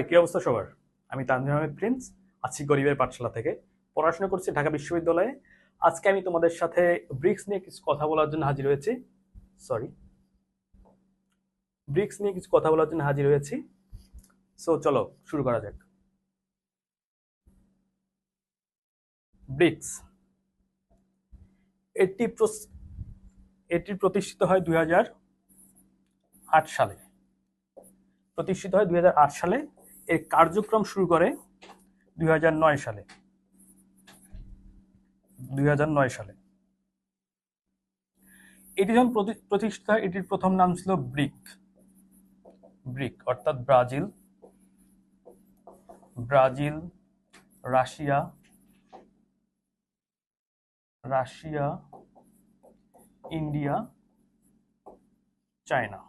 কি অবস্থা সবার? আমি তানভীর আহমেদ প্রিন্স, আছি গরিবের পাঠশালা থেকে। পড়াশোনা করছি ঢাকা বিশ্ববিদ্যালয়ে। আজকে আমি তোমাদের সাথে ব্রিক্স নিয়ে কিছু কথা বলার জন্য হাজির হয়েছি। সরি, ব্রিক্স নিয়ে কিছু কথা বলার জন্য হাজির হয়েছি। সো চলো শুরু করা যাক। ব্রিক্স এটি এটি প্রতিষ্ঠিত হয় 2008 সালে। এর কার্যক্রম শুরু করে 2009 সালে। 2009 সালে এটি যখন প্রতিষ্ঠিত হয়, এটির প্রথম নাম ছিল ব্রিক। অর্থাৎ Brazil, Brazil, Russia, India, China,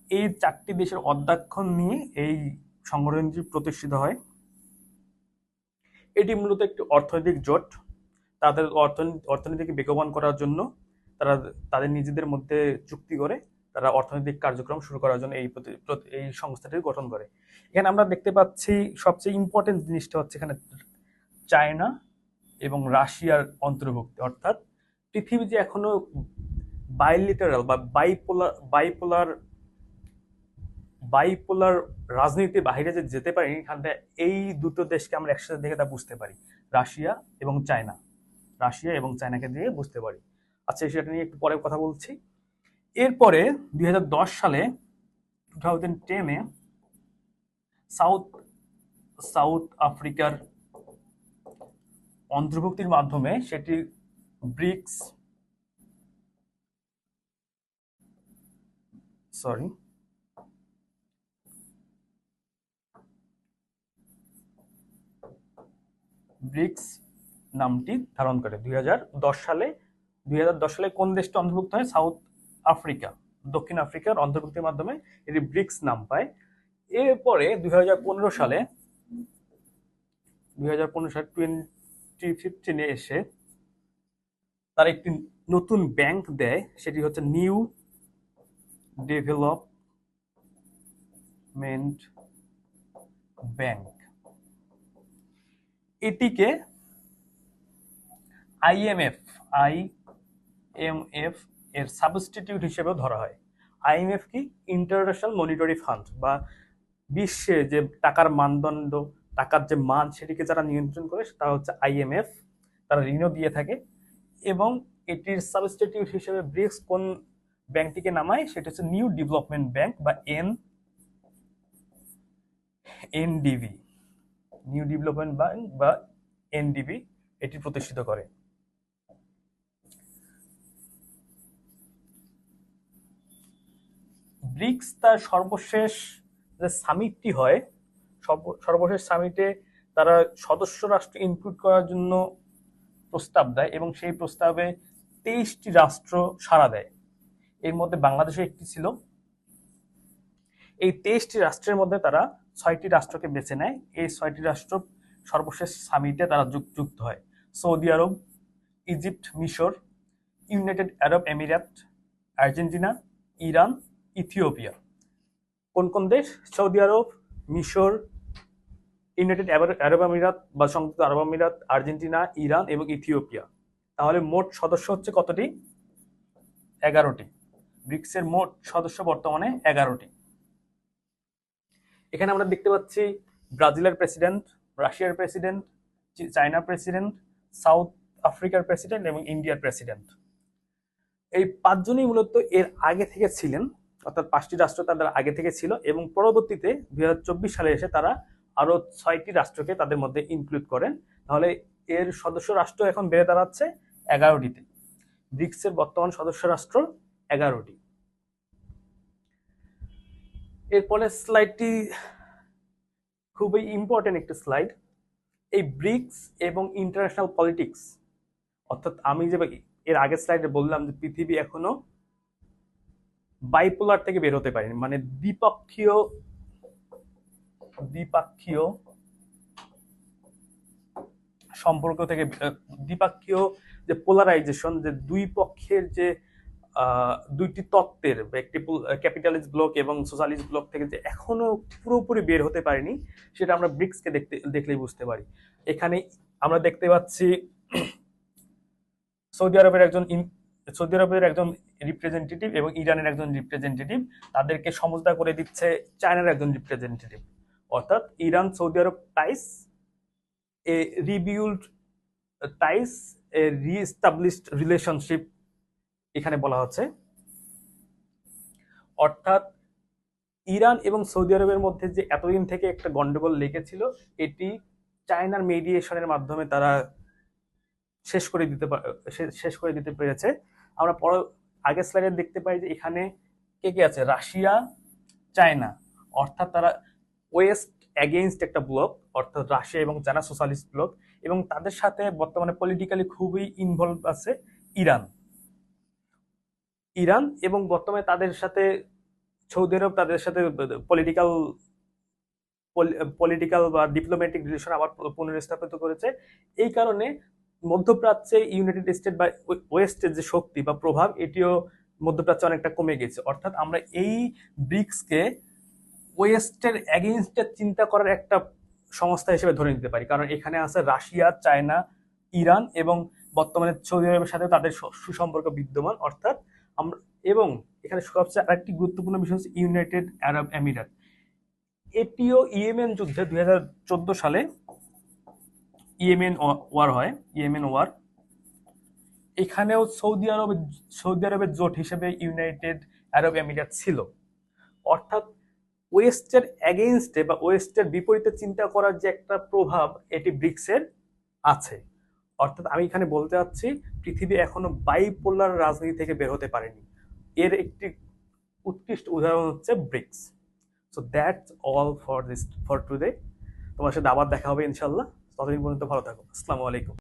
এই চারটি দেশের অধ্যক্ষণ নিয়ে এই সংগঠনটি প্রতিষ্ঠিত হয়। এটি মূলত একটি অর্থনৈতিক জোট। তাদের অর্থনীতিকে বেগবান করার জন্য তারা তাদের নিজেদের মধ্যে চুক্তি করে তারা অর্থনৈতিক কার্যক্রম শুরু করার জন্য এই সংস্থাটি গঠন করে। এখানে আমরা দেখতে পাচ্ছি সবচেয়ে ইম্পর্টেন্ট জিনিসটা হচ্ছে এখানে চায়না এবং রাশিয়ার অন্তর্ভুক্তি। অর্থাৎ পৃথিবী যে এখনো বাইলিটারাল বা বাইপোলার রাজনীতির বাইরে যে যেতে পারি, এখানে এই দুটো দেশকে আমরা একসাথে দেখে তা বুঝতে পারি। রাশিয়া এবং চায়নাকে দিয়ে বুঝতে পারি। আচ্ছা, সেটা নিয়ে একটু পরে কথা বলছি। এরপরে 2010 সালে 2010-এ সাউথ সাউথ আফ্রিকার অন্তর্ভুক্তির মাধ্যমে সেটি ব্রিক্স সরি ব্রিক্স নামটি ধারণ করে 2010 সালে। 2010 সালে কোন দেশটি অন্তর্ভুক্ত হয়? সাউথ আফ্রিকা, দক্ষিণ আফ্রিকার অন্তর্ভুক্তির মাধ্যমে এটি ব্রিক্স নাম পায়। এরপরে 2015 সালে 2015 এসে তারা একটি নতুন ব্যাংক দেয়, সেটি হচ্ছে নিউ ডেভেলপমেন্ট ব্যাংক। এটিকে আইএমএফ এর সাবস্টিটিউট হিসেবেও ধরা হয়। আইএমএফ কি? ইন্টারন্যাশনাল মনিটারি ফান্ড, বা বিশ্বে যে টাকার মানদণ্ড, টাকার যে মান, সেটিকে যারা নিয়ন্ত্রণ করে তারা হচ্ছে আইএমএফ। তারা ঋণও দিয়ে থাকে। এবং এটির সাবস্টিটিউট হিসেবে ব্রিক্স কোন ব্যাংকটিকে নামায়? সেটা হচ্ছে নিউ ডেভেলপমেন্ট ব্যাংক বা এনডিবি। নিউ ডেভেলপমেন্ট ব্যাংক বা এনডিবি এটি প্রতিষ্ঠিত করে। ব্রিক্স তার সর্বশেষ যে সামিটটি হয়, সর্বশেষ সামিটে তারা সদস্য রাষ্ট্র ইনক্লুড করার জন্য প্রস্তাব দেয় এবং সেই প্রস্তাবে 23টি রাষ্ট্র সাড়া দেয়। এর মধ্যে বাংলাদেশও একটি ছিল। এই 23টি রাষ্ট্রের মধ্যে তারা 6টি রাষ্ট্রকে বেছে নেয়। এই 6টি রাষ্ট্র সর্বশেষ সামিটে তারা যুক্ত হয়: সৌদি আরব, ইজিপ্ট, মিশর, ইউনাইটেড আরব এমিরাত, আর্জেন্টিনা, ইরান, ইথিওপিয়া। কোন কোন দেশ? সৌদি আরব, মিশর, ইউনাইটেড আরব আমিরাত বা সংযুক্ত আরব আমিরাত, আর্জেন্টিনা, ইরান এবং ইথিওপিয়া। তাহলে মোট সদস্য হচ্ছে কতটি? 11টি। ব্রিক্সের মোট সদস্য বর্তমানে 11টি। এখানে আমরা দেখতে পাচ্ছি ব্রাজিলের প্রেসিডেন্ট, রাশিয়ার প্রেসিডেন্ট, চায়নার প্রেসিডেন্ট, সাউথ আফ্রিকার প্রেসিডেন্ট এবং ইন্ডিয়ার প্রেসিডেন্ট। এই 5জনই মূলত এর আগে থেকে ছিলেন, অর্থাৎ 5টি রাষ্ট্র তাদের আগে থেকে ছিল এবং পরবর্তীতে 2024 সালে এসে তারা আরো 6টি রাষ্ট্রকে তাদের মধ্যে ইনক্লুড করেন। তাহলে এর সদস্য রাষ্ট্র এখন বেড়ে দাঁড়াচ্ছে 11টিতে। ব্রিক্সের বর্তমান সদস্য রাষ্ট্র 11টি। এরপরে স্লাইডটি খুবই ইম্পর্টেন্ট একটি স্লাইড। এই ব্রিক্স এবং ইন্টারন্যাশনাল পলিটিক্স, অর্থাৎ আমি যে এর আগের স্লাইডে বললাম যে পৃথিবী এখনো বাইপোলার থেকে বের হতে পারেনি, মানে দ্বিপক্ষীয় সম্পর্ক থেকে, দ্বিপক্ষীয় যে পোলারাইজেশন, যে দুই পক্ষের যে দুইটি তত্ত্বের, একটি ক্যাপিটালিস্ট ব্লক এবং সোশ্যালিস্ট ব্লক থেকে যে এখনো পুরোপুরি বের হতে পারেনি, সেটা আমরা ব্রিক্সকে দেখলেই বুঝতে পারি। এখানে আমরা দেখতে পাচ্ছি সৌদি আরবের একজন রিপ্রেজেন্টেটিভ এবং ইরানের একজন রিপ্রেজেন্টেটিভ, তাদেরকে সমঝোতা করে দিচ্ছে চায়নার একজন রিপ্রেজেন্টেটিভ। অর্থাৎ ইরান সৌদি আরব টাইস এ রিবিউল্ড টাইস এ রিএস্টাবলিশড রিলেশনশিপ এখানে বলা হচ্ছে। অর্থাৎ ইরান এবং সৌদি আরবের মধ্যে যে এতদিন থেকে একটা গন্ডগোল লেগেছিল, এটি চায়নার মিডিয়েশনের মাধ্যমে তারা শেষ করে দিতে পেরেছে। আমরা আগের স্লাইডে দেখতে পাই যে এখানে কে কে আছে, রাশিয়া, চায়না, অর্থাৎ তারা ওয়েস্ট এগেইনস্ট একটা ব্লক, অর্থাৎ রাশিয়া এবং চায়না সোশ্যালিস্ট ব্লক, এবং তাদের সাথে বর্তমানে পলিটিক্যালি খুবই ইনভলভ আছে ইরান এবং বর্তমানে তাদের সাথে সৌদি আরব তাদের সাথে পলিটিক্যাল বা ডিপ্লোম্যাটিক রিলেশন আবার পুনর্স্থাপিত করেছে। এই কারণে মধ্যপ্রাচ্যে ইউনাইটেড স্টেট বা ওয়েস্টের যে শক্তি বা প্রভাব, এটিও মধ্যপ্রাচ্যে অনেকটা কমে গেছে। অর্থাৎ আমরা এই ব্রিক্সকে ওয়েস্টের এগেইনস্টে চিন্তা করার একটা সংস্থা হিসেবে ধরে নিতে পারি, কারণ এখানে আছে রাশিয়া, চায়না, ইরান এবং বর্তমানে সৌদি আরবের সাথে তাদের সুসম্পর্ক বিদ্যমান। অর্থাৎ আমরা, এবং এখানে সবচেয়ে আরেকটি গুরুত্বপূর্ণ বিষয় হচ্ছে ইউনাইটেড আরব এমিরেট। এটিও ইয়েমেন যুদ্ধে 2014 সালে ইয়েমেন ওয়ার, এখানেও সৌদি আরবের জোট হিসেবে ইউনাইটেড আরব এমিরেট ছিল। অর্থাৎ ওয়েস্টের এগেইনস্টে বা ওয়েস্টের বিপরীতে চিন্তা করার যে একটা প্রভাব, এটি ব্রিক্সের আছে। অর্থাৎ আমি এখানে বলতে চাচ্ছি, পৃথিবী এখনো বাইপোলার রাজনীতি থেকে বের হতে পারেনি। এর একটি উৎকৃষ্ট উদাহরণ হচ্ছে BRICS. So that's all for today. তোমার সাথে আবার দেখা হবে ইনশাল্লাহ। ততদিন পর্যন্ত ভালো থাকো। আসসালামু আলাইকুম।